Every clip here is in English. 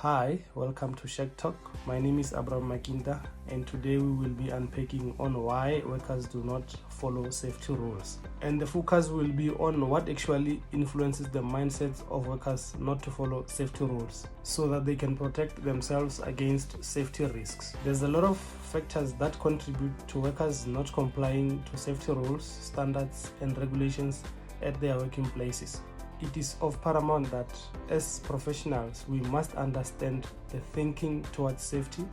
Hi, welcome to SHEQTalk. My name is Abraham Makinda, and today we will be unpacking on why workers do not follow safety rules. And the focus will be on what actually influences the mindsets of workers not to follow safety rules so that they can protect themselves against safety risks. There's a lot of factors that contribute to workers not complying to safety rules, standards, and regulations at their working places. It is of paramount that as professionals we must understand the thinking towards safety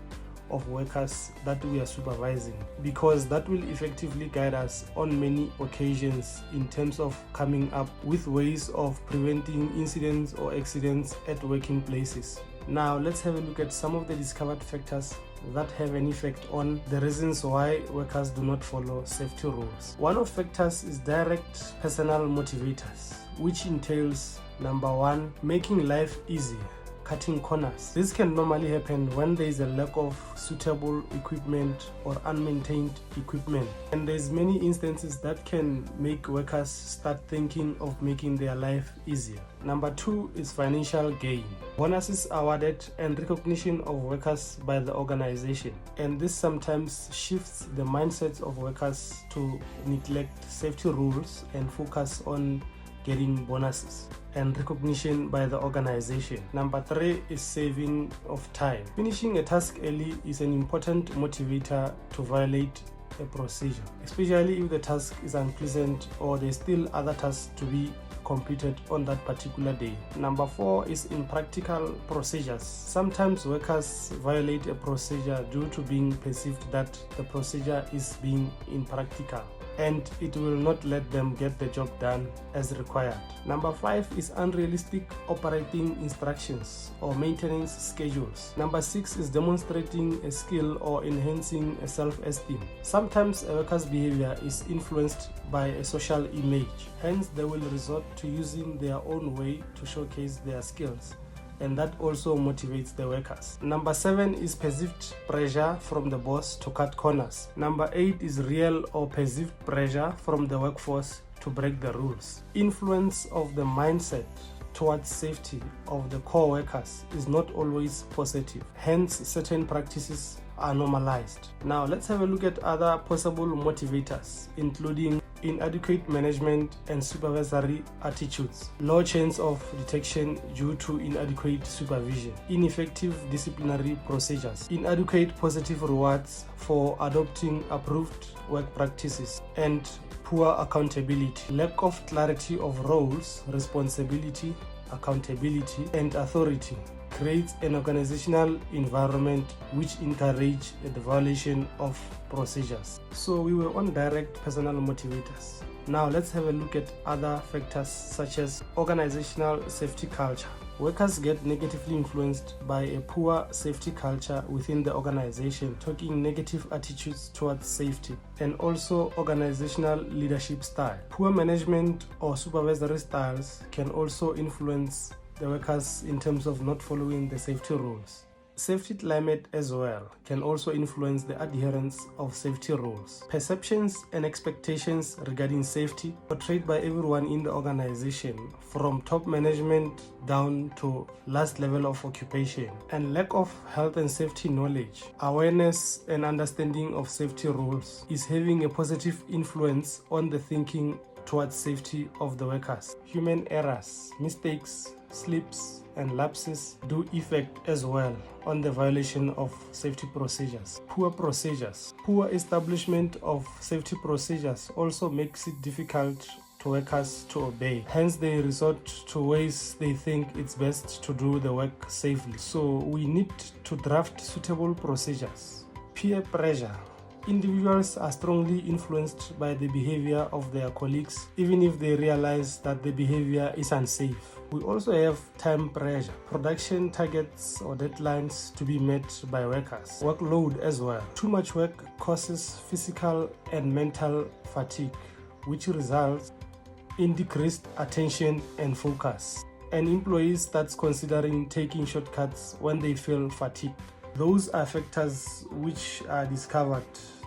of workers that we are supervising, because that will effectively guide us on many occasions in terms of coming up with ways of preventing incidents or accidents at working places. Now let's have a look at some of the discovered factors that have an effect on the reasons why workers do not follow safety rules. One of factors is direct personal motivators, which entails number one, making life easier, cutting corners. This can normally happen when there is a lack of suitable equipment or unmaintained equipment, and there's many instances that can make workers start thinking of making their life easier. Number two is financial gain. Bonuses awarded and recognition of workers by the organization, and this sometimes shifts the mindsets of workers to neglect safety rules and focus on getting bonuses and recognition by the organization. Number three is saving of time. Finishing a task early is an important motivator to violate a procedure, especially if the task is unpleasant or there's still other tasks to be completed on that particular day. Number four is impractical procedures. Sometimes workers violate a procedure due to being perceived that the procedure is being impractical, and it will not let them get the job done as required. Number five is unrealistic operating instructions or maintenance schedules. Number six is demonstrating a skill or enhancing a self-esteem. Sometimes a worker's behavior is influenced by a social image, hence they will resort to using their own way to showcase their skills, and that also motivates the workers. Number seven is perceived pressure from the boss to cut corners. Number eight is real or perceived pressure from the workforce to break the rules. Influence of the mindset towards safety of the core workers is not always positive, hence certain practices are normalized. Now let's have a look at other possible motivators, including inadequate management and supervisory attitudes, low chance of detection due to inadequate supervision, ineffective disciplinary procedures, inadequate positive rewards for adopting approved work practices, and poor accountability, lack of clarity of roles, responsibility, accountability, and authority creates an organizational environment which encourages the violation of procedures. So we were on direct personal motivators. Now let's have a look at other factors such as organizational safety culture. Workers get negatively influenced by a poor safety culture within the organization, talking negative attitudes towards safety, and also organizational leadership style. Poor management or supervisory styles can also influence the workers in terms of not following the safety rules. Safety climate as well can also influence the adherence of safety rules. Perceptions and expectations regarding safety portrayed by everyone in the organization, from top management down to last level of occupation, and lack of health and safety knowledge, awareness and understanding of safety rules is having a positive influence on the thinking towards safety of the workers. Human errors, mistakes, slips, and lapses do effect as well on the violation of safety procedures. Poor procedures. Poor establishment of safety procedures also makes it difficult to workers to obey. Hence they resort to ways they think it's best to do the work safely. So we need to draft suitable procedures. Peer pressure. Individuals are strongly influenced by the behavior of their colleagues, even if they realize that the behavior is unsafe. We also have time pressure, production targets or deadlines to be met by workers. Workload as well. Too much work causes physical and mental fatigue, which results in decreased attention and focus. And employees start considering taking shortcuts when they feel fatigued. Those are factors which are discovered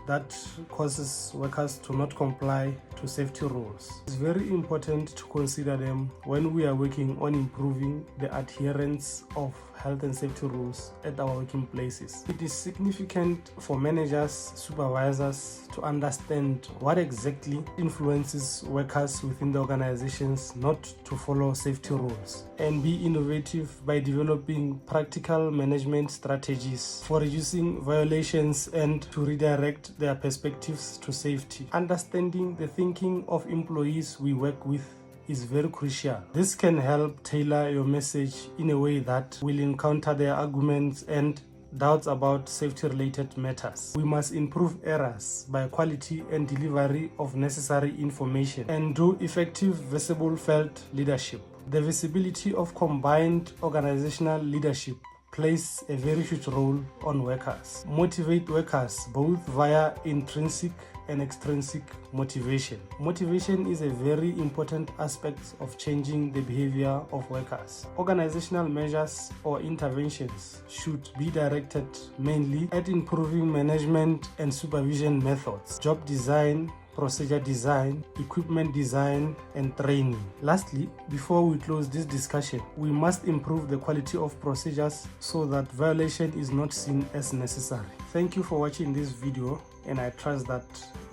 that causes workers to not comply to safety rules. It's very important to consider them when we are working on improving the adherence of health and safety rules at our working places. It is significant for managers, supervisors to understand what exactly influences workers within the organizations not to follow safety rules, and be innovative by developing practical management strategies for reducing violations and to redirect their perspectives to safety. Understanding the thinking of employees we work with is very crucial. This can help tailor your message in a way that will encounter their arguments and doubts about safety-related matters. We must improve errors by quality and delivery of necessary information and do effective visible felt leadership. The visibility of combined organizational leadership plays a very huge role on workers. Motivate workers both via intrinsic and extrinsic motivation. Motivation is a very important aspect of changing the behavior of workers. Organizational measures or interventions should be directed mainly at improving management and supervision methods, job design, procedure design, equipment design, and training. Lastly, before we close this discussion, we must improve the quality of procedures so that violation is not seen as necessary. Thank you for watching this video, and I trust that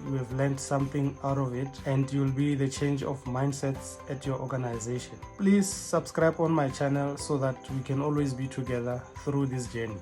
you have learned something out of it and you'll be the change of mindsets at your organization. Please subscribe on my channel so that we can always be together through this journey.